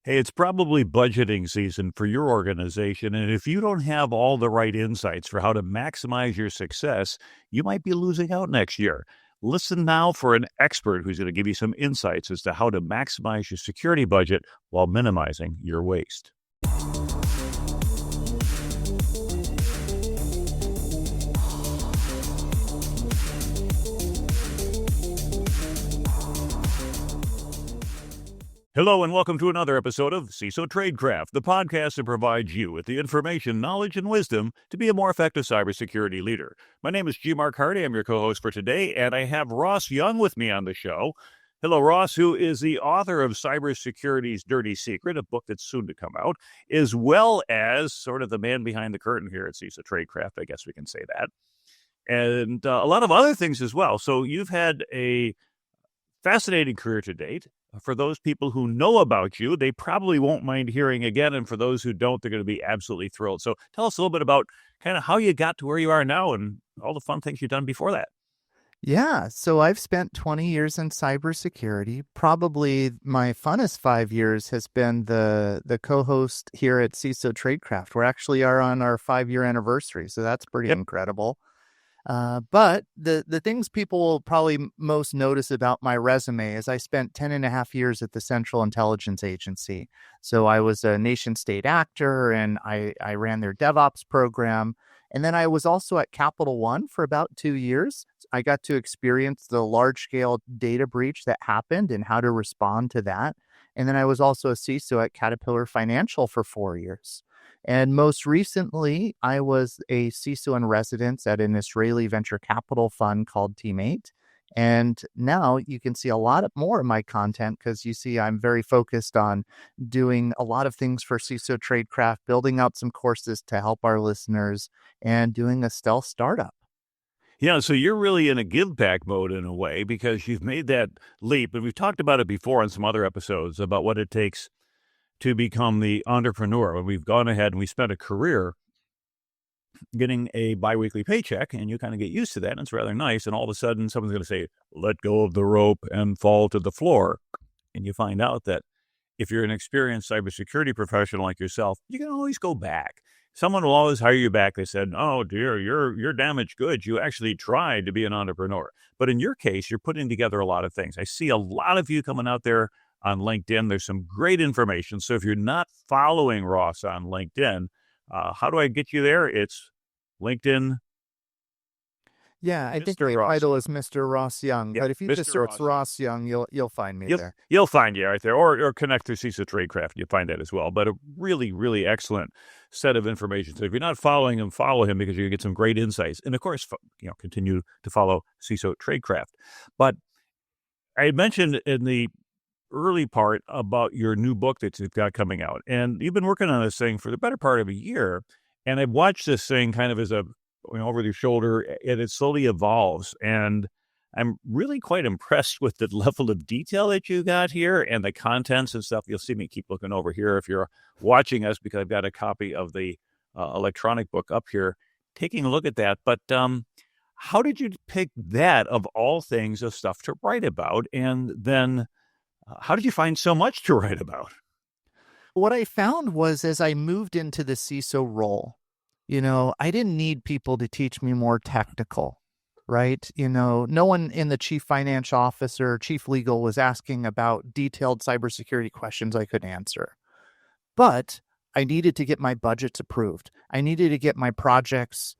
Hey, it's probably budgeting season for your organization, and if you don't have all the right insights for how to maximize your success, you might be losing out next year. Listen now for an expert who's going to give you some insights as to how to maximize your security budget while minimizing your waste. Hello, and welcome to another episode of CISO Tradecraft, the podcast that provides you with the information, knowledge, and wisdom to be a more effective cybersecurity leader. My name is G. Mark Hardy. I'm your co-host for today, and I have Ross Young with me on the show. Hello, Ross, who is the author of Cybersecurity's Dirty Secret, a book that's soon to come out, as well as sort of the man behind the curtain here at CISO Tradecraft, I guess we can say that, and a lot of other things as well. So you've had a fascinating career to date. For those people who know about you, they probably won't mind hearing again. And for those who don't, they're going to be absolutely thrilled. So tell us a little bit about kind of how you got to where you are now and all the fun things you've done before that. Yeah, so I've spent 20 years in cybersecurity. Probably my funnest 5 years has been the co-host here at CISO Tradecraft. We actually are on our 5-year anniversary, so that's pretty incredible. But the things people will probably most notice about my resume is I spent 10 and a half years at the Central Intelligence Agency. So I was a nation state actor and I ran their DevOps program. And then I was also at Capital One for about 2 years. I got to experience the large scale data breach that happened and how to respond to that. And then I was also a CISO at Caterpillar Financial for 4 years. And most recently, I was a CISO in residence at an Israeli venture capital fund called Team 8. And now you can see a lot more of my content because you see I'm very focused on doing a lot of things for CISO Tradecraft, building out some courses to help our listeners, and doing a stealth startup. Yeah, so you're really in a give back mode in a way because you've made that leap. And we've talked about it before on some other episodes about what it takes to become the entrepreneur. When we've gone ahead and we spent a career getting a biweekly paycheck, and you kind of get used to that, and it's rather nice. And all of a sudden, someone's going to say, let go of the rope and fall to the floor. And you find out that if you're an experienced cybersecurity professional like yourself, you can always go back. Someone will always hire you back. They said, oh, dear, you're damaged goods. You actually tried to be an entrepreneur. But in your case, you're putting together a lot of things. I see a lot of you coming out there on LinkedIn. There's some great information. So if you're not following Ross on LinkedIn, how do I get you there? It's LinkedIn. Yeah, I think your title is Mr. Ross Young, but if you just search Ross Young, you'll find me there. You'll find you right there, or connect through CISO Tradecraft. You'll find that as well. But a really, really excellent set of information. So if you're not following him, follow him because you get some great insights. And of course, continue to follow CISO Tradecraft. But I mentioned in the early part about your new book that you've got coming out, and you've been working on this thing for the better part of a year. And I've watched this thing kind of as a over your shoulder, and it slowly evolves. And I'm really quite impressed with the level of detail that you got here and the contents and stuff. You'll see me keep looking over here if you're watching us, because I've got a copy of the electronic book up here, taking a look at that. But how did you pick that of all things of stuff to write about? And then how did you find so much to write about? What I found was as I moved into the CISO role, I didn't need people to teach me more technical, right? No one in the chief financial officer, chief legal was asking about detailed cybersecurity questions I could answer. But I needed to get my budgets approved. I needed to get my projects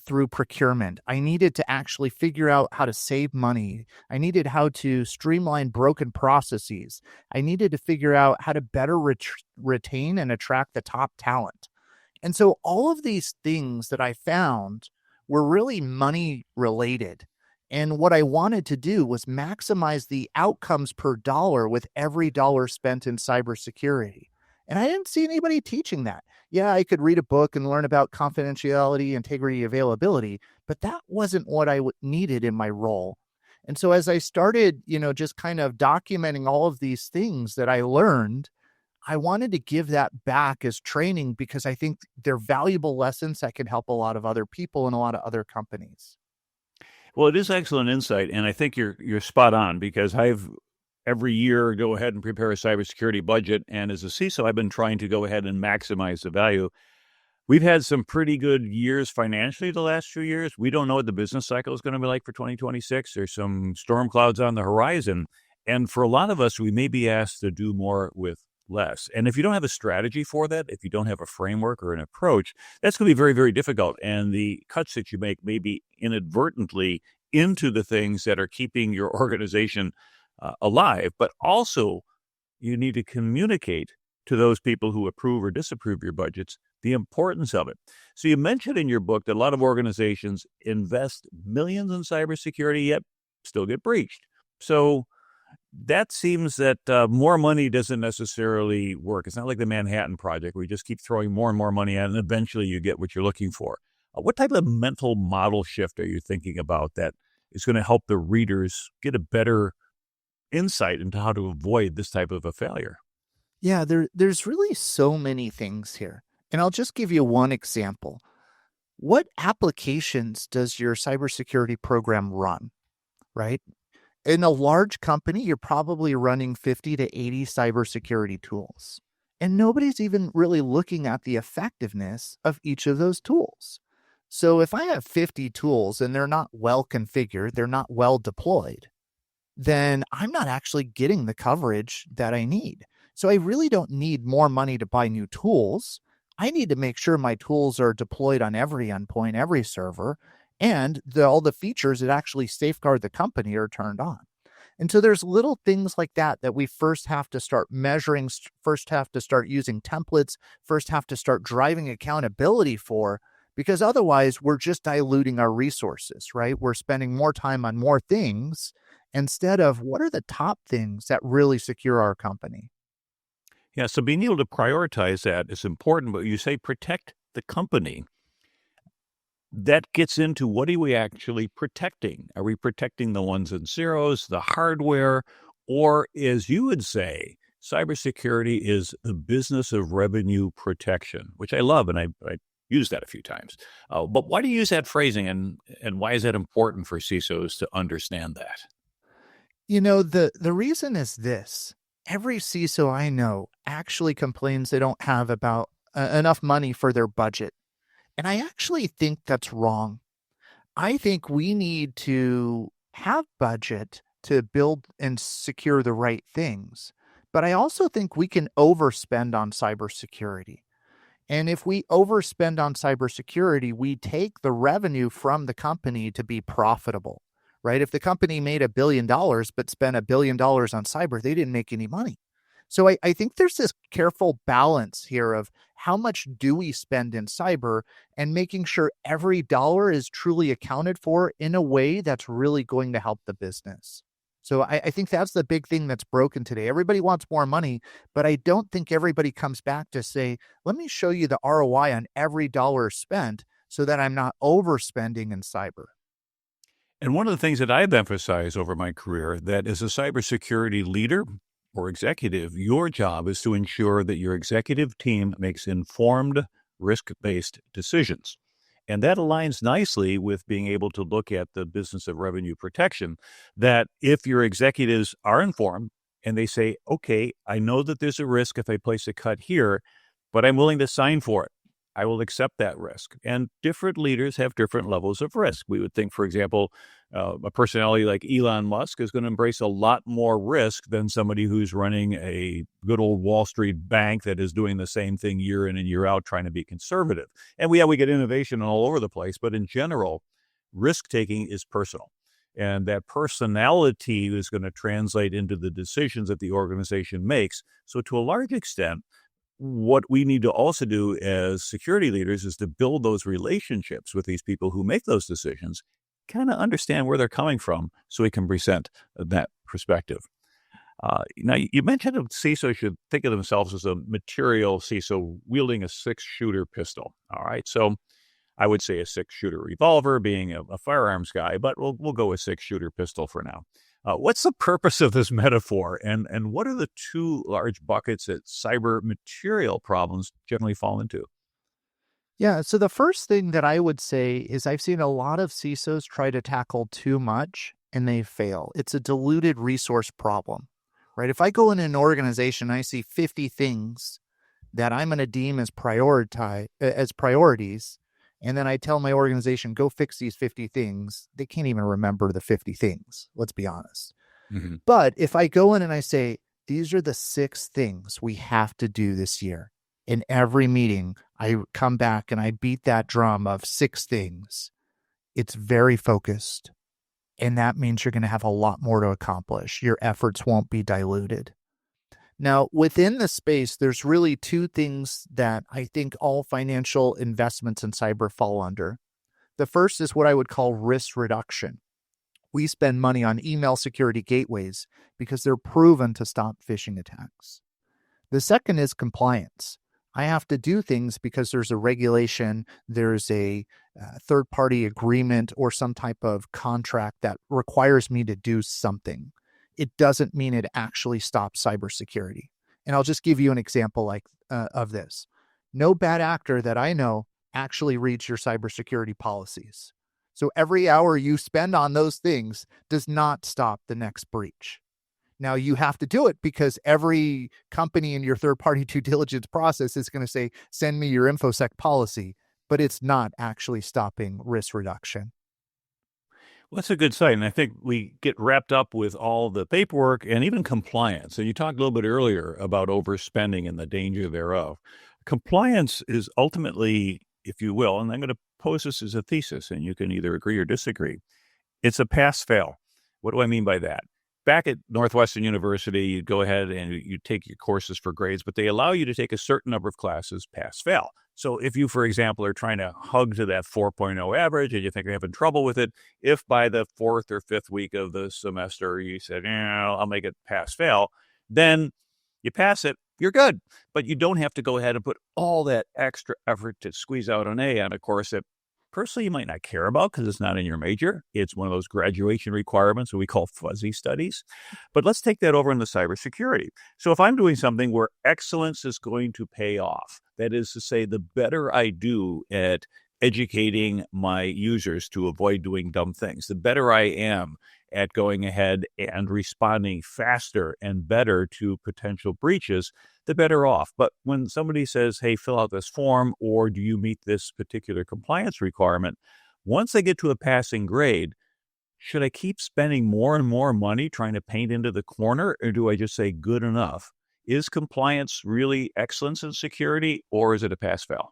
through procurement. I needed to actually figure out how to save money. I needed how to streamline broken processes. I needed to figure out how to better retain and attract the top talent. And so all of these things that I found were really money related. And what I wanted to do was maximize the outcomes per dollar with every dollar spent in cybersecurity. And I didn't see anybody teaching that. Yeah, I could read a book and learn about confidentiality, integrity, availability, but that wasn't what I needed in my role. And so as I started, just kind of documenting all of these things that I learned, I wanted to give that back as training because I think they're valuable lessons that can help a lot of other people and a lot of other companies. Well, it is excellent insight, and I think you're spot on because I've every year go ahead and prepare a cybersecurity budget. And as a CISO, I've been trying to go ahead and maximize the value. We've had some pretty good years financially the last few years. We don't know what the business cycle is going to be like for 2026. There's some storm clouds on the horizon. And for a lot of us, we may be asked to do more with less. And if you don't have a strategy for that, if you don't have a framework or an approach, that's going to be very, very difficult. And the cuts that you make may be inadvertently into the things that are keeping your organization alive, but also you need to communicate to those people who approve or disapprove your budgets the importance of it. So you mentioned in your book that a lot of organizations invest millions in cybersecurity, yet still get breached. So that seems that more money doesn't necessarily work. It's not like the Manhattan Project where you just keep throwing more and more money at it, and eventually you get what you're looking for. What type of mental model shift are you thinking about that is going to help the readers get a better insight into how to avoid this type of a failure? Yeah, there's really so many things here. And I'll just give you one example. What applications does your cybersecurity program run, right? In a large company, you're probably running 50 to 80 cybersecurity tools. And nobody's even really looking at the effectiveness of each of those tools. So if I have 50 tools and they're not well configured, they're not well deployed, then I'm not actually getting the coverage that I need. So I really don't need more money to buy new tools. I need to make sure my tools are deployed on every endpoint, every server, and all the features that actually safeguard the company are turned on. And so there's little things like that that we first have to start measuring, first have to start using templates, first have to start driving accountability for, because otherwise we're just diluting our resources, right? We're spending more time on more things instead of what are the top things that really secure our company. Yeah, so being able to prioritize that is important, but you say protect the company. That gets into what are we actually protecting? Are we protecting the ones and zeros, the hardware, or as you would say, cybersecurity is the business of revenue protection, which I love, and I used that a few times. But why do you use that phrasing, and why is that important for CISOs to understand that? You know, the reason is this. Every CISO I know actually complains they don't have about enough money for their budget. And I actually think that's wrong. I think we need to have budget to build and secure the right things. But I also think we can overspend on cybersecurity. And if we overspend on cybersecurity, we take the revenue from the company to be profitable, right? If the company made $1 billion but spent $1 billion on cyber, they didn't make any money. So I think there's this careful balance here of how much do we spend in cyber and making sure every dollar is truly accounted for in a way that's really going to help the business. So I think that's the big thing that's broken today. Everybody wants more money, but I don't think everybody comes back to say, let me show you the ROI on every dollar spent so that I'm not overspending in cyber. And one of the things that I've emphasized over my career that as a cybersecurity leader or executive, your job is to ensure that your executive team makes informed, risk-based decisions. And that aligns nicely with being able to look at the business of revenue protection, that if your executives are informed and they say, okay, I know that there's a risk if I place a cut here, but I'm willing to sign for it. I will accept that risk. And different leaders have different levels of risk. We would think, for example, a personality like Elon Musk is going to embrace a lot more risk than somebody who's running a good old Wall Street bank that is doing the same thing year in and year out, trying to be conservative. And we get innovation all over the place, but in general, risk taking is personal. And that personality is going to translate into the decisions that the organization makes. So to a large extent, what we need to also do as security leaders is to build those relationships with these people who make those decisions, kind of understand where they're coming from so we can present that perspective. Now, you mentioned that CISO should think of themselves as a material CISO wielding a six-shooter pistol. All right, so I would say a six-shooter revolver being a firearms guy, but we'll go with six-shooter pistol for now. What's the purpose of this metaphor, and what are the two large buckets that cyber material problems generally fall into? Yeah, so the first thing that I would say is I've seen a lot of CISOs try to tackle too much and they fail. It's a diluted resource problem, right? If I go in an organization and I see 50 things that I'm going to deem as priorities, and then I tell my organization, go fix these 50 things, they can't even remember the 50 things, let's be honest. Mm-hmm. But if I go in and I say, these are the 6 things we have to do this year, in every meeting, I come back and I beat that drum of 6 things, it's very focused. And that means you're going to have a lot more to accomplish. Your efforts won't be diluted. Now, within the space, there's really 2 things that I think all financial investments in cyber fall under. The first is what I would call risk reduction. We spend money on email security gateways because they're proven to stop phishing attacks. The second is compliance. I have to do things because there's a regulation, there's a third-party agreement or some type of contract that requires me to do something. It doesn't mean it actually stops cybersecurity. And I'll just give you an example of this. No bad actor that I know actually reads your cybersecurity policies. So every hour you spend on those things does not stop the next breach. Now, you have to do it because every company in your third-party due diligence process is going to say, send me your InfoSec policy, but it's not actually stopping risk reduction. Well, that's a good site. And I think we get wrapped up with all the paperwork and even compliance. And you talked a little bit earlier about overspending and the danger thereof. Compliance is ultimately, if you will, and I'm going to pose this as a thesis, and you can either agree or disagree. It's a pass-fail. What do I mean by that? Back at Northwestern University, you go ahead and you take your courses for grades, but they allow you to take a certain number of classes pass-fail. So if you, for example, are trying to hug to that 4.0 average and you think you're having trouble with it, if by the 4th or 5th week of the semester you said, I'll make it pass-fail, then you pass it, you're good. But you don't have to go ahead and put all that extra effort to squeeze out an A on a course that personally you might not care about because it's not in your major. It's one of those graduation requirements that we call fuzzy studies. But let's take that over into cybersecurity. So if I'm doing something where excellence is going to pay off, that is to say, the better I do at educating my users to avoid doing dumb things, the better I am at going ahead and responding faster and better to potential breaches, the better off. But when somebody says, hey, fill out this form, or do you meet this particular compliance requirement, once they get to a passing grade, should I keep spending more and more money trying to paint into the corner, or do I just say good enough? Is compliance really excellence in security, or is it a pass-fail?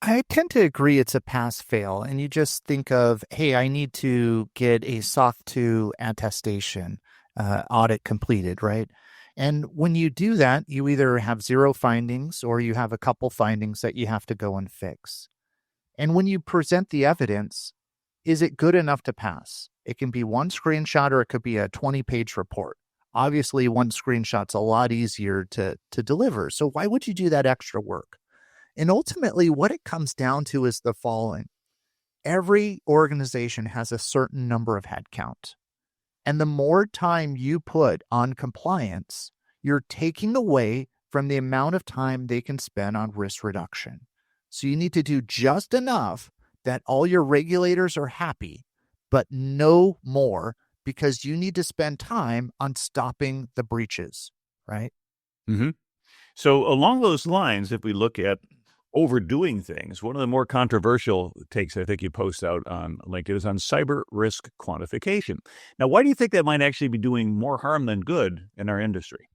I tend to agree it's a pass-fail, and you just think of, hey, I need to get a SOC 2 attestation audit completed, right? And when you do that, you either have 0 findings or you have a couple findings that you have to go and fix. And when you present the evidence, is it good enough to pass? It can be one screenshot or it could be a 20-page report. Obviously, one screenshot's a lot easier to deliver. So why would you do that extra work? And ultimately, what it comes down to is the following. Every organization has a certain number of headcount. And the more time you put on compliance, you're taking away from the amount of time they can spend on risk reduction. So you need to do just enough that all your regulators are happy, but no more, because you need to spend time on stopping the breaches, right? Mm-hmm. So along those lines, if we look at overdoing things, one of the more controversial takes I think you post out on LinkedIn is on cyber risk quantification. Now, why do you think that might actually be doing more harm than good in our industry?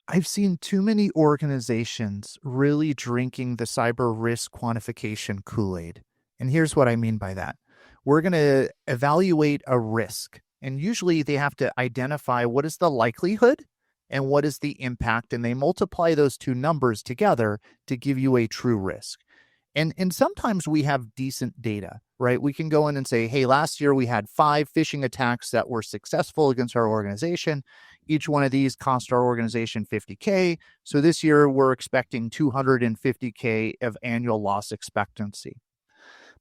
I've seen too many organizations really drinking the cyber risk quantification Kool-Aid. And here's what I mean by that. We're going to evaluate a risk, and usually they have to identify what is the likelihood and what is the impact, and they multiply those 2 numbers together to give you a true risk. And sometimes we have decent data, right? We can go in and say, hey, last year we had 5 phishing attacks that were successful against our organization. Each one of these cost our organization $50K. So this year we're expecting $250K of annual loss expectancy.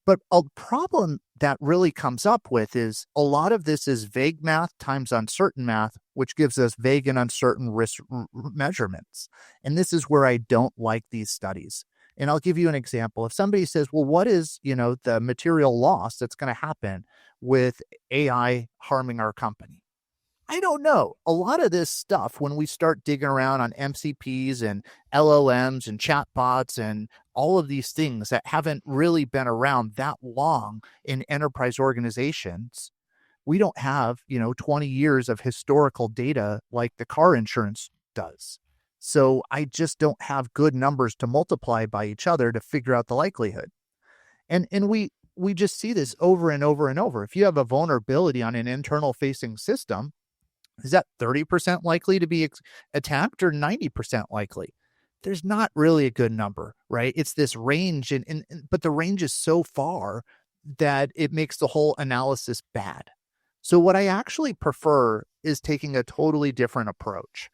But a problem that really comes up with is a lot of this is vague math times uncertain math, which gives us vague and uncertain risk measurements. And this is where I don't like these studies. And I'll give you an example. If somebody says, well, what is, the material loss that's going to happen with AI harming our company? I don't know. A lot of this stuff, when we start digging around on MCPs and LLMs and chatbots and all of these things that haven't really been around that long in enterprise organizations, we don't have, 20 years of historical data like the car insurance does. So I just don't have good numbers to multiply by each other to figure out the likelihood. And we just see this over and over and over. If you have a vulnerability on an internal facing system, is that 30% likely to be attacked or 90% likely? There's not really a good number, right? It's this range, but the range is so far that it makes the whole analysis bad. So what I actually prefer is taking a totally different approach.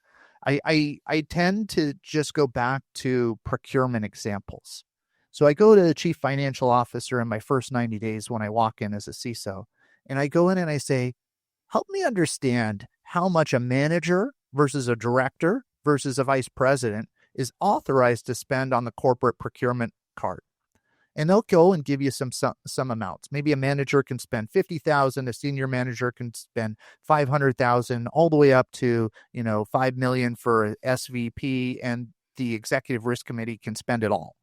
I tend to just go back to procurement examples. So I go to the chief financial officer in my first 90 days when I walk in as a CISO, and I go in and I say, help me understand how much a manager versus a director versus a vice president is authorized to spend on the corporate procurement cart. And they'll go and give you some amounts. Maybe a manager can spend 50,000, a senior manager can spend 500,000, all the way up to, 5 million for SVP, and the executive risk committee can spend it all.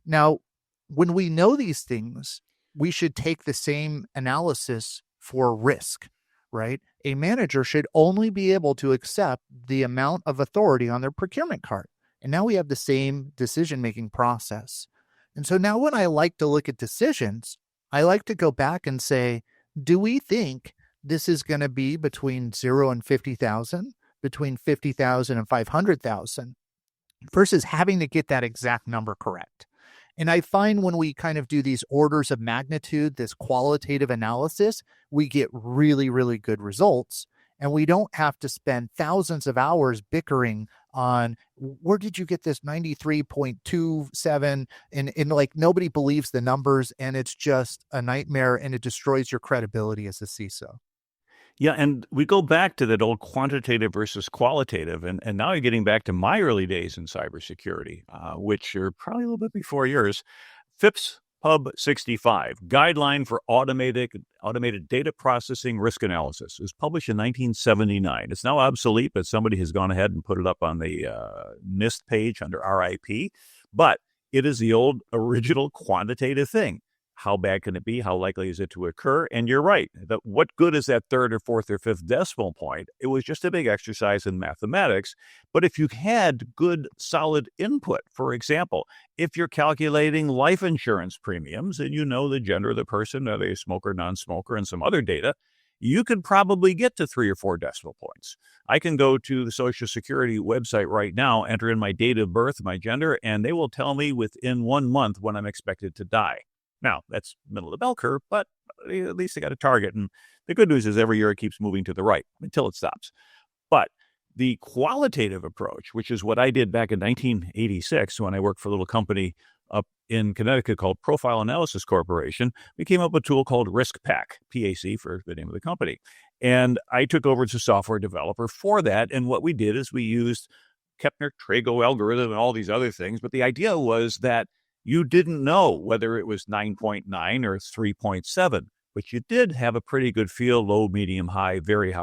Now, when we know these things, we should take the same analysis for risk, right? A manager should only be able to accept the amount of authority on their procurement cart. And now we have the same decision-making process. And so now when I like to look at decisions, I like to go back and say, do we think this is going to be between 0 and 50,000, between 50,000 and 500,000, versus having to get that exact number correct? And I find when we kind of do these orders of magnitude, this qualitative analysis, we get really, really good results. And we don't have to spend thousands of hours bickering on where did you get this 93.27, and like nobody believes the numbers, and it's just a nightmare, and it destroys your credibility as a CISO. Yeah, and we go back to that old quantitative versus qualitative, and now you're getting back to my early days in cybersecurity, which are probably a little bit before yours. FIPS Pub 65, Guideline for Automated Data Processing Risk Analysis. It was published in 1979. It's now obsolete, but somebody has gone ahead and put it up on the NIST page under RIP. But it is the old original quantitative thing. How bad can it be? How likely is it to occur? And you're right. What good is that third or fourth or fifth decimal point? It was just a big exercise in mathematics. But if you had good, solid input, for example, if you're calculating life insurance premiums and you know the gender of the person, are they a smoker, non-smoker, and some other data, you could probably get to 3 or 4 decimal points. I can go to the Social Security website right now, enter in my date of birth, my gender, and they will tell me within 1 month when I'm expected to die. Now, that's middle of the bell curve, but at least they got a target. And the good news is every year it keeps moving to the right until it stops. But the qualitative approach, which is what I did back in 1986 when I worked for a little company up in Connecticut called Profile Analysis Corporation, we came up with a tool called RiskPack, PAC for the name of the company. And I took over as a software developer for that. And what we did is we used Kepner-Trago algorithm and all these other things. But the idea was that you didn't know whether it was 9.9 or 3.7, but you did have a pretty good feel, low, medium, high, very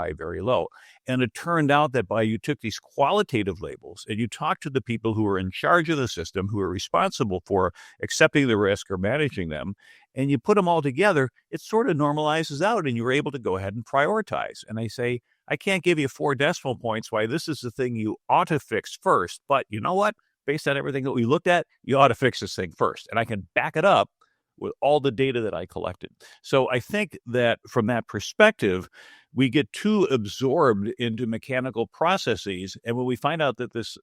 low. And it turned out that you took these qualitative labels and you talked to the people who were in charge of the system, who were responsible for accepting the risk or managing them, and you put them all together, it sort of normalizes out and you're able to go ahead and prioritize. And I say, I can't give you 4 decimal points why this is the thing you ought to fix first, but you know what? Based on everything that we looked at, you ought to fix this thing first. And I can back it up with all the data that I collected. So I think that from that perspective, we get too absorbed into mechanical processes. And when we find out that this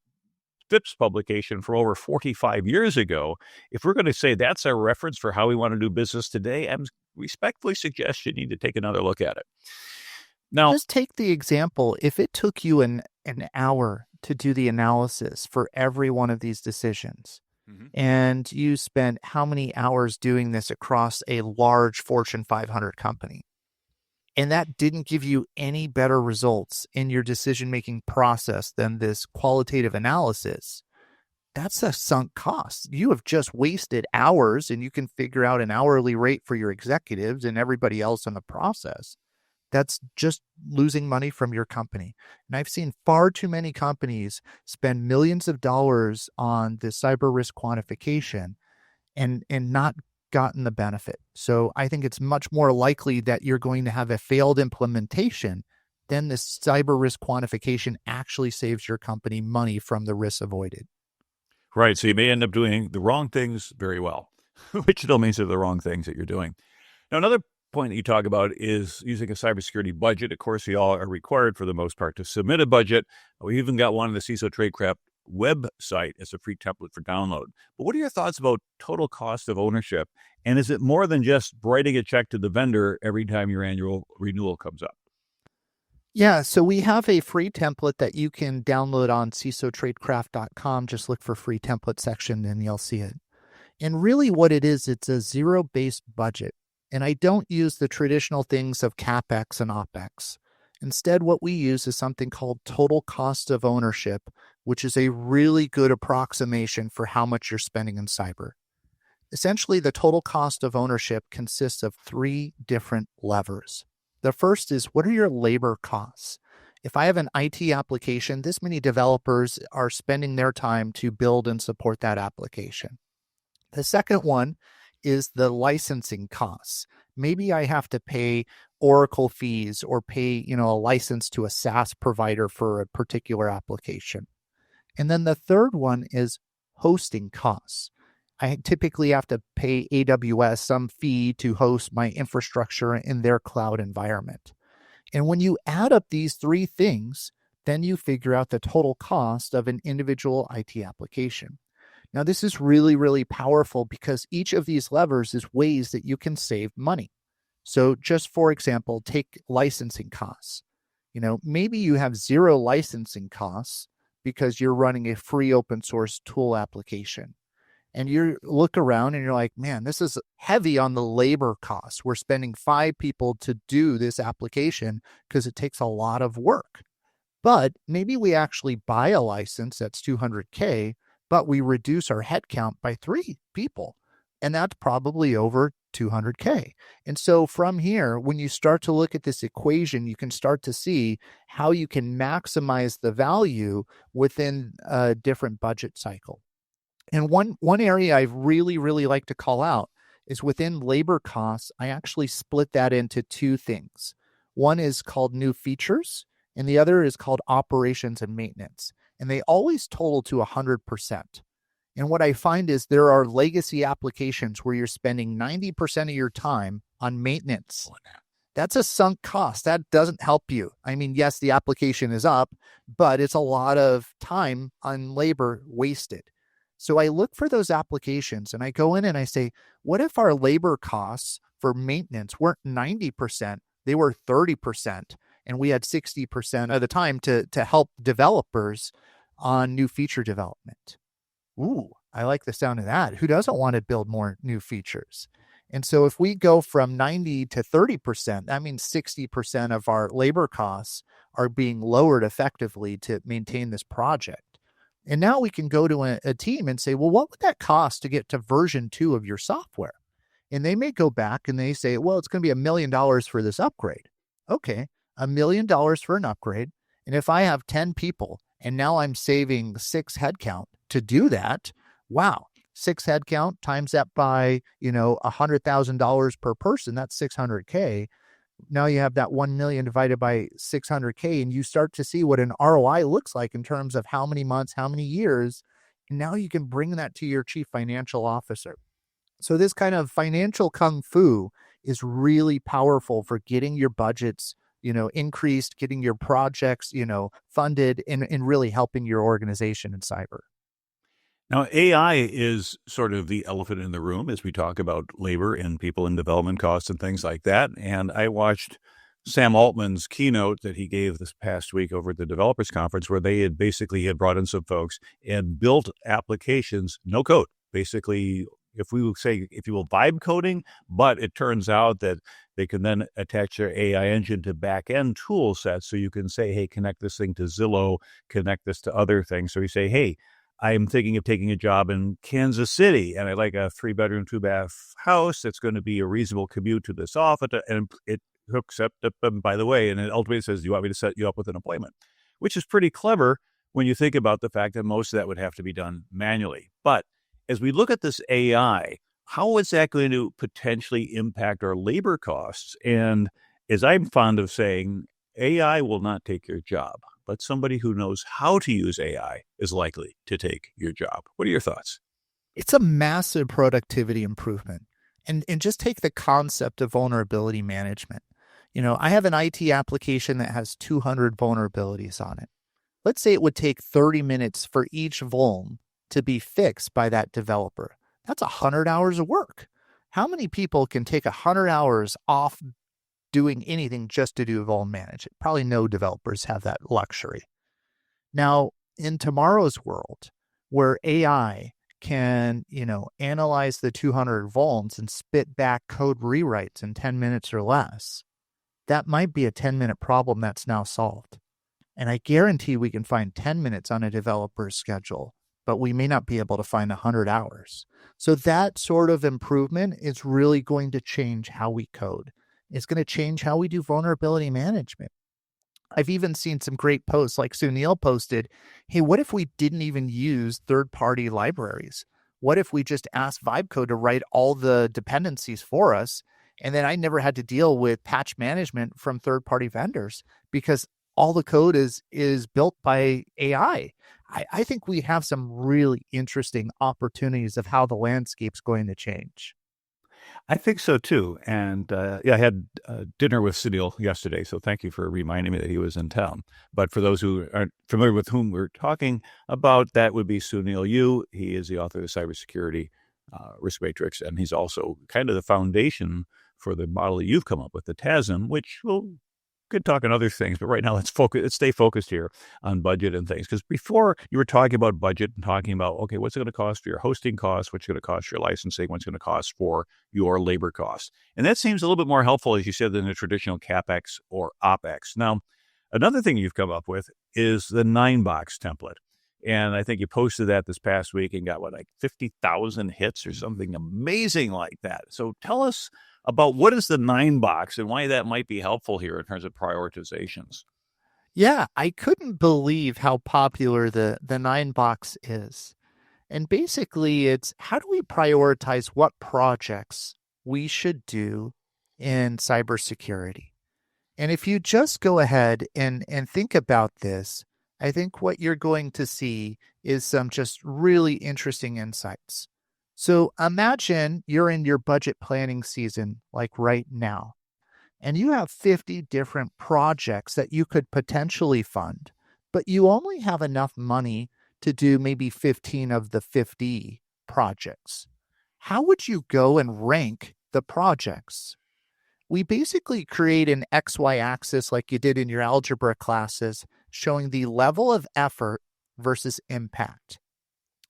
FIPS publication from over 45 years ago, if we're going to say that's our reference for how we want to do business today, I respectfully suggest you need to take another look at it. Now, just take the example. If it took you an hour to do the analysis for every one of these decisions, and you spent how many hours doing this across a large Fortune 500 company, and that didn't give you any better results in your decision-making process than this qualitative analysis, that's a sunk cost. You have just wasted hours, and you can figure out an hourly rate for your executives and everybody else in the process. That's just losing money from your company. And I've seen far too many companies spend millions of dollars on the cyber risk quantification and not gotten the benefit. So I think it's much more likely that you're going to have a failed implementation than this cyber risk quantification actually saves your company money from the risks avoided. Right. So you may end up doing the wrong things very well, which still means they're the wrong things that you're doing. Now, another point that you talk about is using a cybersecurity budget. Of course, we all are required for the most part to submit a budget. We even got one on the CISO Tradecraft website as a free template for download. But what are your thoughts about total cost of ownership? And is it more than just writing a check to the vendor every time your annual renewal comes up? Yeah, so we have a free template that you can download on CISOTradecraft.com. Just look for free template section and you'll see it. And really what it is, it's a zero-based budget. And I don't use the traditional things of CapEx and OpEx. Instead, what we use is something called total cost of ownership, which is a really good approximation for how much you're spending in cyber. Essentially, the total cost of ownership consists of three different levers. The first is, what are your labor costs? If I have an IT application, this many developers are spending their time to build and support that application. The second one is the licensing costs. Maybe I have to pay Oracle fees or pay, a license to a SaaS provider for a particular application. And then the third one is hosting costs. I typically have to pay AWS some fee to host my infrastructure in their cloud environment. And when you add up these three things, then you figure out the total cost of an individual IT application. Now, this is really, really powerful because each of these levers is ways that you can save money. So just for example, take licensing costs. Maybe you have zero licensing costs because you're running a free open source tool application. And you look around and you're like, man, this is heavy on the labor costs. We're spending 5 people to do this application because it takes a lot of work. But maybe we actually buy a license that's $200K, but we reduce our headcount by 3 people. And that's probably over $200K. And so from here, when you start to look at this equation, you can start to see how you can maximize the value within a different budget cycle. And one area I really, really like to call out is within labor costs, I actually split that into 2 things. One is called new features, and the other is called operations and maintenance. And they always total to 100%. And what I find is there are legacy applications where you're spending 90% of your time on maintenance. That's a sunk cost. That doesn't help you. I mean, yes, the application is up, but it's a lot of time on labor wasted. So I look for those applications and I go in and I say, what if our labor costs for maintenance weren't 90%, they were 30%, and we had 60% of the time to help developers on new feature development? Ooh, I like the sound of that. Who doesn't want to build more new features? And so if we go from 90 to 30%, that means 60% of our labor costs are being lowered effectively to maintain this project. And now we can go to a team and say, well, what would that cost to get to version 2 of your software? And they may go back and they say, well, it's going to be $1 million for this upgrade. Okay, $1 million for an upgrade. And if I have 10 people and now I'm saving 6 headcount to do that, wow, 6 headcount times that by, $100,000 per person, that's $600K. Now you have that 1 million divided by 600K, and you start to see what an ROI looks like in terms of how many months, how many years. And now you can bring that to your chief financial officer. So this kind of financial kung fu is really powerful for getting your budgets, increased, getting your projects, funded, and really helping your organization in cyber. Now, AI is sort of the elephant in the room as we talk about labor and people and development costs and things like that. And I watched Sam Altman's keynote that he gave this past week over at the developers conference, where they had brought in some folks and built applications, no code, basically, if you will, vibe coding, but it turns out that they can then attach their AI engine to back-end tool sets. So you can say, hey, connect this thing to Zillow, connect this to other things. So you say, hey, I'm thinking of taking a job in Kansas City, and I like a 3-bedroom, 2-bath house. It's going to be a reasonable commute to this office, and it hooks up, by the way, and it ultimately says, do you want me to set you up with an appointment? Which is pretty clever when you think about the fact that most of that would have to be done manually. But as we look at this AI, how is that going to potentially impact our labor costs? And as I'm fond of saying, AI will not take your job, but somebody who knows how to use AI is likely to take your job. What are your thoughts? It's a massive productivity improvement. And just take the concept of vulnerability management. I have an IT application that has 200 vulnerabilities on it. Let's say it would take 30 minutes for each vuln to be fixed by that developer. That's 100 hours of work. How many people can take 100 hours off doing anything just to do vuln management? Probably no developers have that luxury. Now, in tomorrow's world, where AI can, analyze the 200 vulns and spit back code rewrites in 10 minutes or less, that might be a 10-minute problem that's now solved. And I guarantee we can find 10 minutes on a developer's schedule, but we may not be able to find 100 hours. So that sort of improvement is really going to change how we code. It's going to change how we do vulnerability management. I've even seen some great posts like Sunil posted, hey, what if we didn't even use third-party libraries? What if we just asked Vibecode to write all the dependencies for us? And then I never had to deal with patch management from third-party vendors because all the code is built by AI. I think we have some really interesting opportunities of how the landscape's going to change. I think so too. And I had dinner with Sunil yesterday, so thank you for reminding me that he was in town. But for those who aren't familiar with whom we're talking about, that would be Sunil Yu. He is the author of the Cybersecurity Risk Matrix, and he's also kind of the foundation for the model that you've come up with, the TASM, which we'll could talk on other things, but right now let's stay focused here on budget and things. Because before you were talking about budget and talking about, okay, what's it going to cost for your hosting costs? What's it going to cost for your licensing? What's it going to cost for your labor costs? And that seems a little bit more helpful, as you said, than the traditional CapEx or OpEx. Now, another thing you've come up with is the 9-box template. And I think you posted that this past week and got, like 50,000 hits or something amazing like that. So tell us about what is the 9-box and why that might be helpful here in terms of prioritizations. Yeah, I couldn't believe how popular the 9-box is. And basically, it's how do we prioritize what projects we should do in cybersecurity? And if you just go ahead and think about this, I think what you're going to see is some just really interesting insights. So imagine you're in your budget planning season, like right now, and you have 50 different projects that you could potentially fund, but you only have enough money to do maybe 15 of the 50 projects. How would you go and rank the projects? We basically create an XY axis like you did in your algebra classes, showing the level of effort versus impact.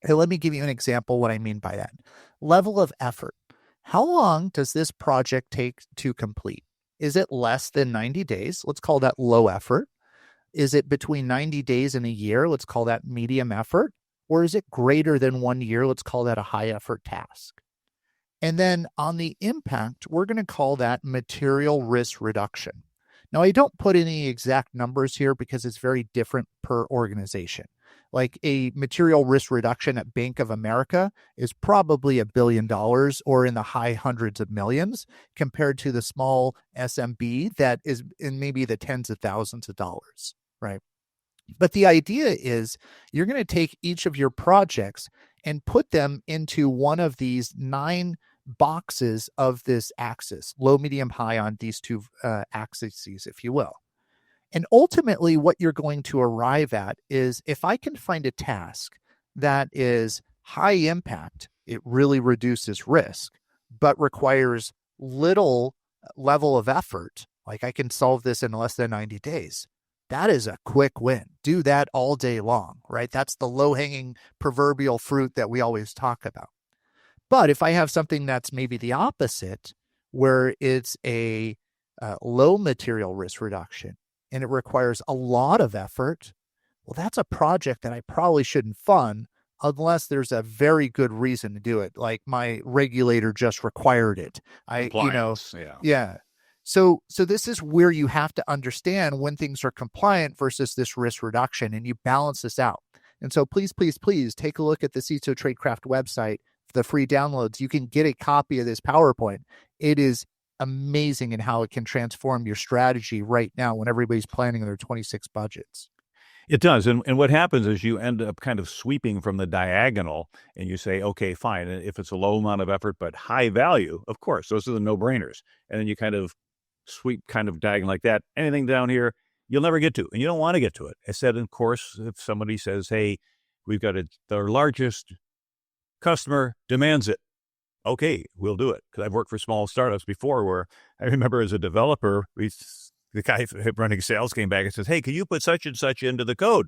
And let me give you an example what I mean by that. Level of effort. How long does this project take to complete? Is it less than 90 days? Let's call that low effort. Is it between 90 days and a year? Let's call that medium effort. Or is it greater than 1 year? Let's call that a high effort task. And then on the impact, we're going to call that material risk reduction. Now, I don't put any exact numbers here because it's very different per organization. Like a material risk reduction at Bank of America is probably $1 billion or in the high hundreds of millions compared to the small SMB that is in maybe the tens of thousands of dollars, right? But the idea is you're going to take each of your projects and put them into one of these 9 boxes of this axis, low, medium, high on these two axes, if you will. And ultimately, what you're going to arrive at is if I can find a task that is high impact, it really reduces risk, but requires little level of effort, like I can solve this in less than 90 days. That is a quick win. Do that all day long, right? That's the low-hanging proverbial fruit that we always talk about. But if I have something that's maybe the opposite, where it's a low material risk reduction, and it requires a lot of effort, well, that's a project that I probably shouldn't fund unless there's a very good reason to do it. Like my regulator just required it. Compliance, Yeah. So this is where you have to understand when things are compliant versus this risk reduction, and you balance this out. And so please, please, please take a look at the CISO Tradecraft website, the free downloads. You can get a copy of this PowerPoint. It is amazing in how it can transform your strategy right now when everybody's planning their 26 budgets. It does. And what happens is you end up kind of sweeping from the diagonal and you say, okay, fine. And if it's a low amount of effort, but high value, of course, those are the no-brainers. And then you kind of sweep kind of diagonal like that. Anything down here, you'll never get to. And you don't want to get to it. I said, of course, if somebody says, hey, we've got their largest customer demands it. Okay, we'll do it. Because I've worked for small startups before where I remember as a developer, the guy running sales came back and says, hey, can you put such and such into the code?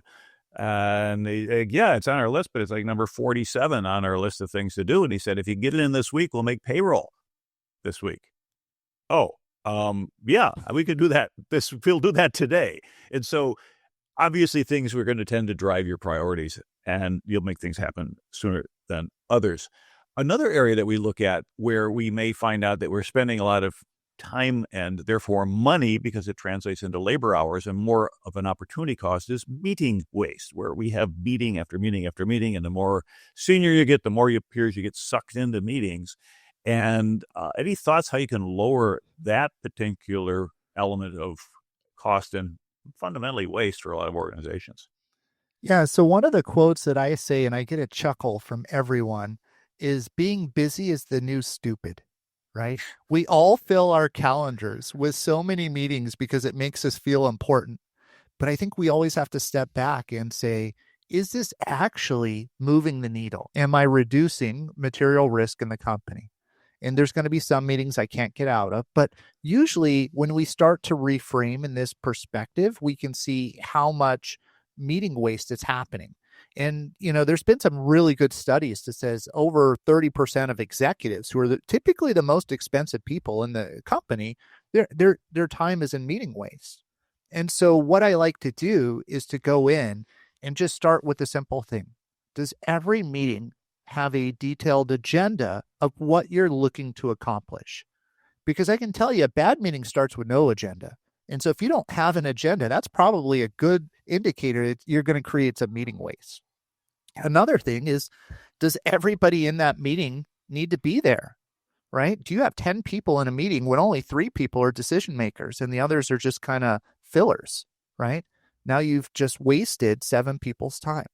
And yeah, it's on our list, but it's like number 47 on our list of things to do. And he said, if you get it in this week, we'll make payroll this week. Oh, yeah, we could do that. We'll do that today. And so obviously things we're going to tend to drive your priorities and you'll make things happen sooner than others. Another area that we look at where we may find out that we're spending a lot of time and therefore money because it translates into labor hours and more of an opportunity cost is meeting waste, where we have meeting after meeting after meeting. And the more senior you get, the more it appears you get sucked into meetings. And any thoughts how you can lower that particular element of cost and fundamentally waste for a lot of organizations? Yeah. So one of the quotes that I say, and I get a chuckle from everyone, is being busy is the new stupid, right? We all fill our calendars with so many meetings because it makes us feel important. But I think we always have to step back and say, is this actually moving the needle? Am I reducing material risk in the company? And there's going to be some meetings I can't get out of. But usually when we start to reframe in this perspective, we can see how much meeting waste is happening. And, there's been some really good studies that says over 30% of executives, who are typically the most expensive people in the company, their time is in meeting waste. And so what I like to do is to go in and just start with a simple thing. Does every meeting have a detailed agenda of what you're looking to accomplish? Because I can tell you a bad meeting starts with no agenda. And so if you don't have an agenda, that's probably a good indicator that you're going to create some meeting waste. Another thing is, does everybody in that meeting need to be there, right? Do you have 10 people in a meeting when only 3 people are decision makers and the others are just kind of fillers, right? Now you've just wasted 7 people's time.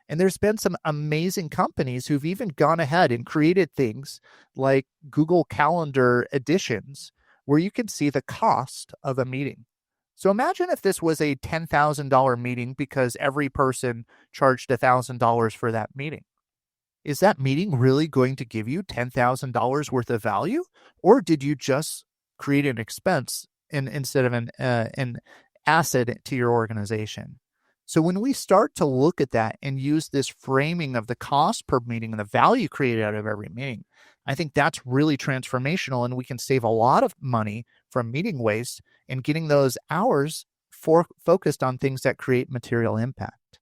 And there's been some amazing companies who've even gone ahead and created things like Google Calendar editions where you can see the cost of a meeting. So imagine if this was a $10,000 meeting because every person charged $1,000 for that meeting. Is that meeting really going to give you $10,000 worth of value? Or did you just create an expense instead of an asset to your organization? So when we start to look at that and use this framing of the cost per meeting and the value created out of every meeting, I think that's really transformational, and we can save a lot of money from meeting waste and getting those hours focused on things that create material impact.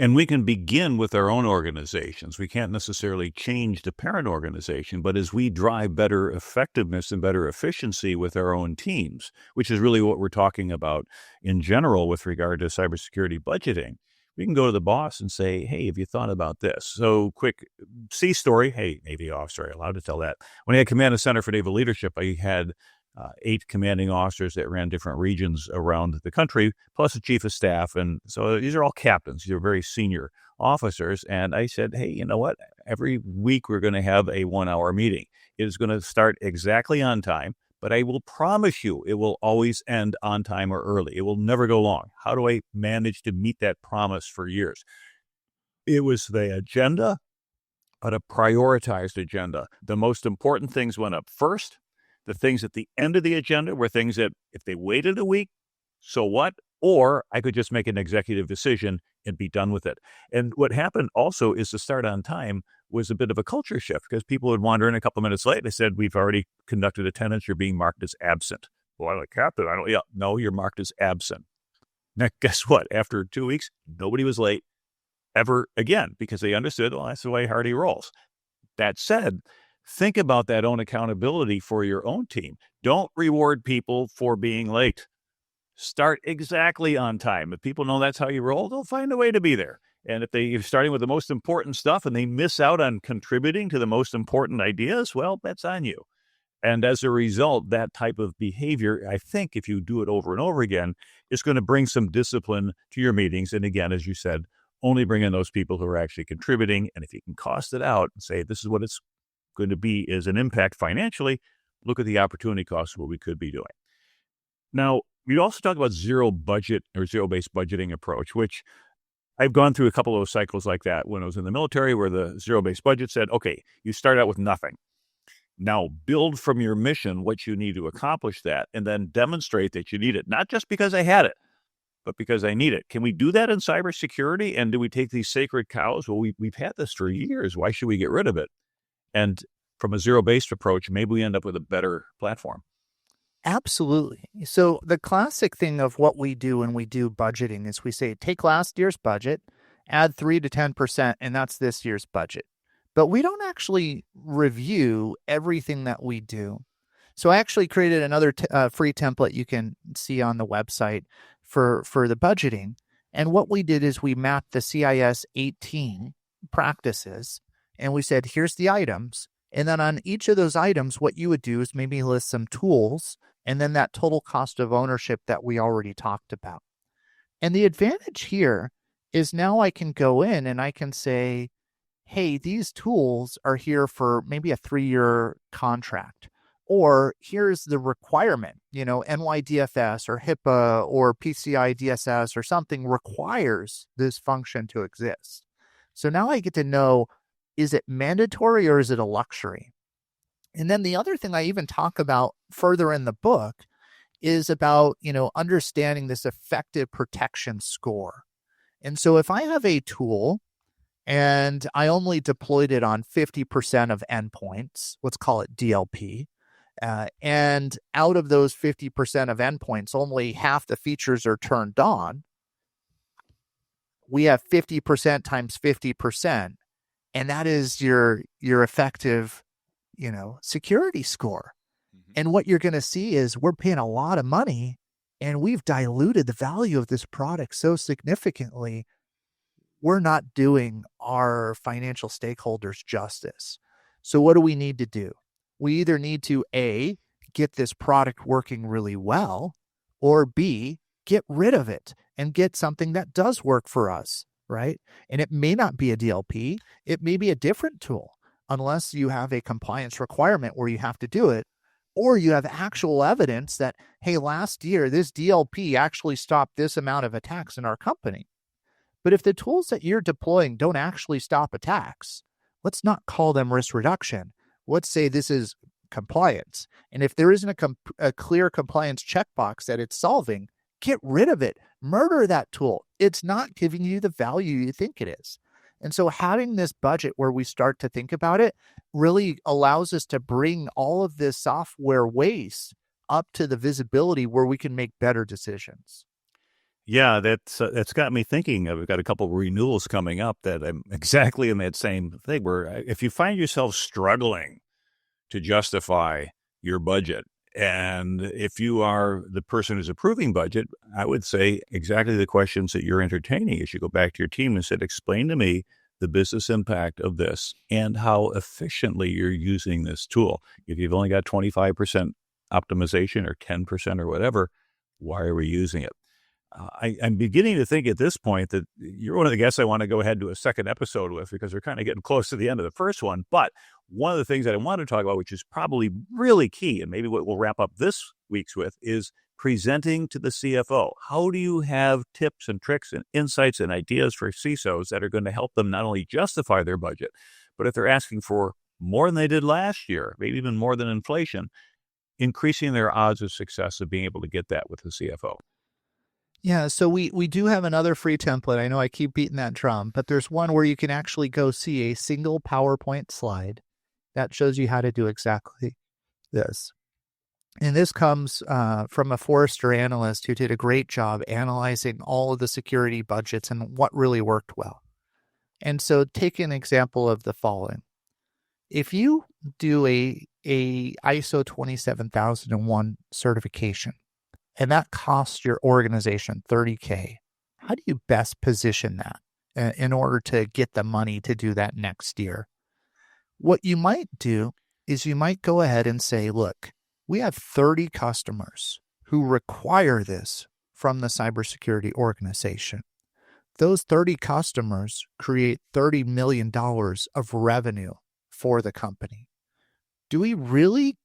And we can begin with our own organizations. We can't necessarily change the parent organization, but as we drive better effectiveness and better efficiency with our own teams, which is really what we're talking about in general with regard to cybersecurity budgeting, we can go to the boss and say, hey, have you thought about this? So quick C story. Hey, Navy officer, are you allowed to tell that? When I had Command and Center for Naval Leadership, I had 8 commanding officers that ran different regions around the country, plus a chief of staff. And so these are all captains. These are very senior officers. And I said, hey, you know what? Every week we're going to have a 1-hour meeting. It is going to start exactly on time, but I will promise you it will always end on time or early. It will never go long. How do I manage to meet that promise for years? It was the agenda, but a prioritized agenda. The most important things went up first. The things at the end of the agenda were things that if they waited a week, so what? Or I could just make an executive decision and be done with it. And what happened also is the start on time was a bit of a culture shift because people would wander in a couple of minutes late. They said, we've already conducted attendance. You're being marked as absent. Well, I'm like, Captain, no, you're marked as absent. Now, guess what? After 2 weeks, nobody was late ever again because they understood, well, that's the way Hardy rolls. That said, think about that own accountability for your own team. Don't reward people for being late. Start exactly on time. If people know that's how you roll, they'll find a way to be there. And if you're starting with the most important stuff and they miss out on contributing to the most important ideas, well, that's on you. And as a result, that type of behavior, I think if you do it over and over again, is going to bring some discipline to your meetings. And again, as you said, only bring in those people who are actually contributing. And if you can cost it out and say, this is what it's going to be as an impact financially, look at the opportunity cost of what we could be doing. Now, we also talk about zero budget or zero-based budgeting approach, which I've gone through a couple of those cycles like that when I was in the military, where the zero-based budget said, okay, you start out with nothing. Now build from your mission what you need to accomplish that, and then demonstrate that you need it, not just because I had it, but because I need it. Can we do that in cybersecurity? And do we take these sacred cows? Well, we've had this for years. Why should we get rid of it? And from a zero-based approach, maybe we end up with a better platform. Absolutely. So the classic thing of what we do when we do budgeting is we say, take last year's budget, add 3 to 10%, and that's this year's budget. But we don't actually review everything that we do. So I actually created another free template you can see on the website for the budgeting. And what we did is we mapped the CIS 18 practices, and we said, here's the items. And then on each of those items, what you would do is maybe list some tools and then that total cost of ownership that we already talked about. And the advantage here is now I can go in and I can say, hey, these tools are here for maybe a 3-year contract, or here's the requirement, NYDFS or HIPAA or PCI DSS or something requires this function to exist. So now I get to know, is it mandatory or is it a luxury? And then the other thing I even talk about further in the book is about, understanding this effective protection score. And so if I have a tool and I only deployed it on 50% of endpoints, let's call it DLP, and out of those 50% of endpoints, only half the features are turned on, we have 50% times 50%, and that is your effective security score. Mm-hmm. And what you're going to see is we're paying a lot of money and we've diluted the value of this product so significantly. We're not doing our financial stakeholders justice. So what do we need to do? We either need to A, get this product working really well, or B, get rid of it and get something that does work for us, right? And it may not be a DLP. It may be a different tool. Unless you have a compliance requirement where you have to do it, or you have actual evidence that, hey, last year, this DLP actually stopped this amount of attacks in our company. But if the tools that you're deploying don't actually stop attacks, let's not call them risk reduction. Let's say this is compliance. And if there isn't a clear compliance checkbox that it's solving, get rid of it. Murder that tool. It's not giving you the value you think it is. And so having this budget where we start to think about it really allows us to bring all of this software waste up to the visibility where we can make better decisions. Yeah, that's got me thinking. We've got a couple of renewals coming up that I'm exactly in that same thing, where if you find yourself struggling to justify your budget, and if you are the person who's approving budget, I would say exactly the questions that you're entertaining is you go back to your team and said, explain to me the business impact of this and how efficiently you're using this tool. If you've only got 25% optimization or 10% or whatever, why are we using it? I'm beginning to think at this point that you're one of the guests I want to go ahead and do a second episode with, because we're kind of getting close to the end of the first one. But one of the things that I want to talk about, which is probably really key, and maybe what we'll wrap up this week's with, is presenting to the CFO. How do you have tips and tricks and insights and ideas for CISOs that are going to help them not only justify their budget, but if they're asking for more than they did last year, maybe even more than inflation, increasing their odds of success of being able to get that with the CFO? Yeah, so we do have another free template. I know I keep beating that drum, but there's one where you can actually go see a single PowerPoint slide that shows you how to do exactly this. And this comes from a Forrester analyst who did a great job analyzing all of the security budgets and what really worked well. And so take an example of the following. If you do a ISO 27001 certification, and that costs your organization $30K, how do you best position that in order to get the money to do that next year? What you might do is you might go ahead and say, look, we have 30 customers who require this from the cybersecurity organization. Those 30 customers create $30 million of revenue for the company. Do we really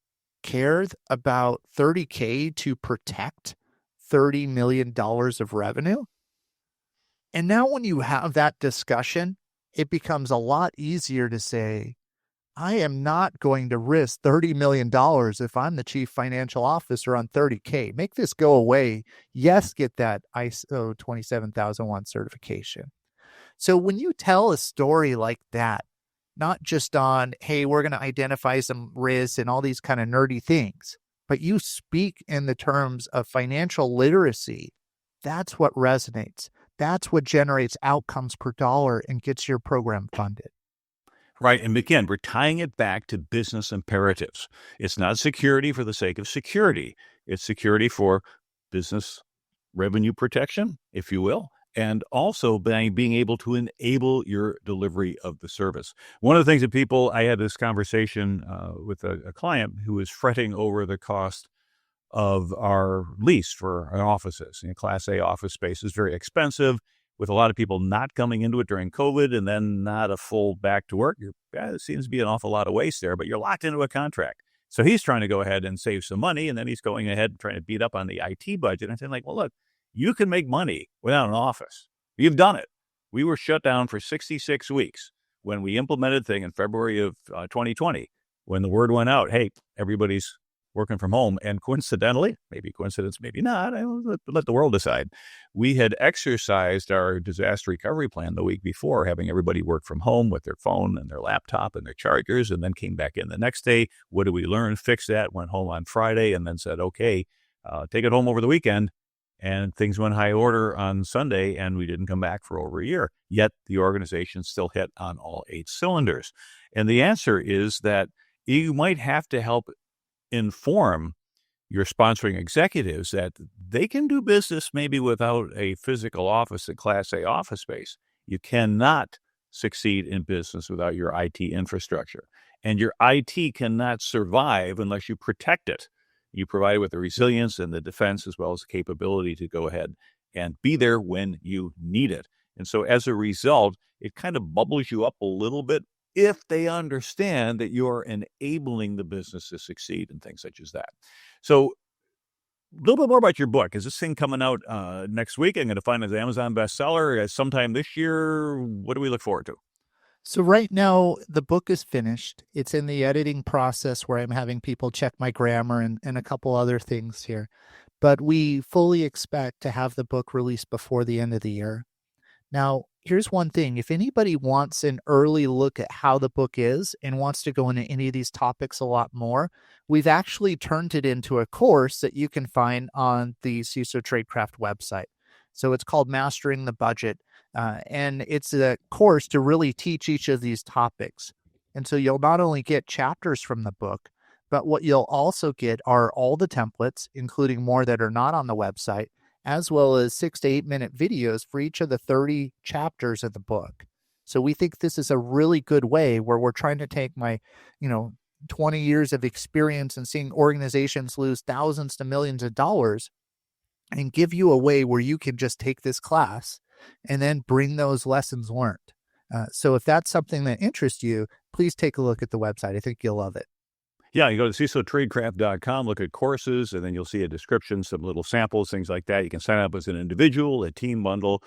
care about $30K to protect $30 million of revenue? And now when you have that discussion, it becomes a lot easier to say, I am not going to risk $30 million if I'm the chief financial officer on $30K. Make this go away. Yes, get that ISO 27001 certification. So when you tell a story like that, not just on, hey, we're going to identify some risks and all these kind of nerdy things, but you speak in the terms of financial literacy, that's what resonates. That's what generates outcomes per dollar and gets your program funded. Right. And again, we're tying it back to business imperatives. It's not security for the sake of security. It's security for business revenue protection, if you will, and also by being able to enable your delivery of the service. One of the things that I had this conversation with a client who was fretting over the cost of our lease for our offices. Class A office space is very expensive, with a lot of people not coming into it during COVID and then not a full back to work. There seems to be an awful lot of waste there, but you're locked into a contract. So he's trying to go ahead and save some money, and then he's going ahead and trying to beat up on the IT budget. And saying, like, well, look, you can make money without an office. You've done it. We were shut down for 66 weeks when we implemented thing in February of 2020, when the word went out, hey, everybody's working from home. And coincidentally, maybe coincidence, maybe not, let the world decide. We had exercised our disaster recovery plan the week before, having everybody work from home with their phone and their laptop and their chargers, and then came back in the next day. What did we learn? Fix that, went home on Friday, and then said, okay, take it home over the weekend. And things went high order on Sunday, and we didn't come back for over a year. Yet the organization still hit on all 8 cylinders. And the answer is that you might have to help inform your sponsoring executives that they can do business maybe without a physical office, a Class A office space. You cannot succeed in business without your IT infrastructure. And your IT cannot survive unless you protect it. You provide it with the resilience and the defense, as well as the capability to go ahead and be there when you need it. And so as a result, it kind of bubbles you up a little bit if they understand that you're enabling the business to succeed and things such as that. So a little bit more about your book. Is this thing coming out next week? I'm going to find it as an Amazon bestseller sometime this year. What do we look forward to? So right now, the book is finished. It's in the editing process where I'm having people check my grammar and a couple other things here. But we fully expect to have the book released before the end of the year. Now, here's one thing. If anybody wants an early look at how the book is and wants to go into any of these topics a lot more, we've actually turned it into a course that you can find on the CISO Tradecraft website. So it's called Mastering the Budget, and it's a course to really teach each of these topics. And so you'll not only get chapters from the book, but what you'll also get are all the templates, including more that are not on the website, as well as 6 to 8 minute videos for each of the 30 chapters of the book. So we think this is a really good way where we're trying to take my, 20 years of experience and seeing organizations lose thousands to millions of dollars and give you a way where you can just take this class and then bring those lessons learned. So if that's something that interests you, please take a look at the website. I think you'll love it. Yeah, you go to CISOTradecraft.com, look at courses, and then you'll see a description, some little samples, things like that. You can sign up as an individual, a team bundle,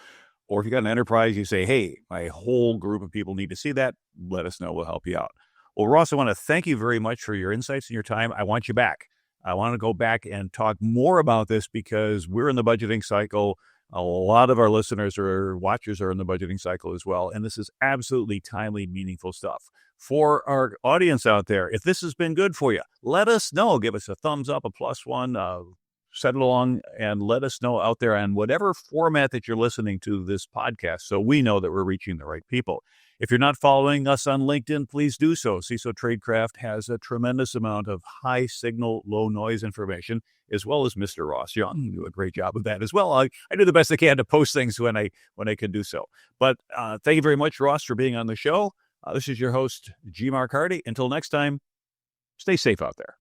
or if you got an enterprise, you say, hey, my whole group of people need to see that. Let us know. We'll help you out. Well, Ross, I want to thank you very much for your insights and your time. I want you back. I want to go back and talk more about this because we're in the budgeting cycle. A lot of our listeners or watchers are in the budgeting cycle as well. And this is absolutely timely, meaningful stuff. For our audience out there, if this has been good for you, let us know. Give us a thumbs up, a +1, send it along, and let us know out there on whatever format that you're listening to this podcast so we know that we're reaching the right people. If you're not following us on LinkedIn, please do so. CISO Tradecraft has a tremendous amount of high signal, low noise information, as well as Mr. Ross Young. You do a great job of that as well. I do the best I can to post things when I can do so. But thank you very much, Ross, for being on the show. This is your host, G. Mark Hardy. Until next time, stay safe out there.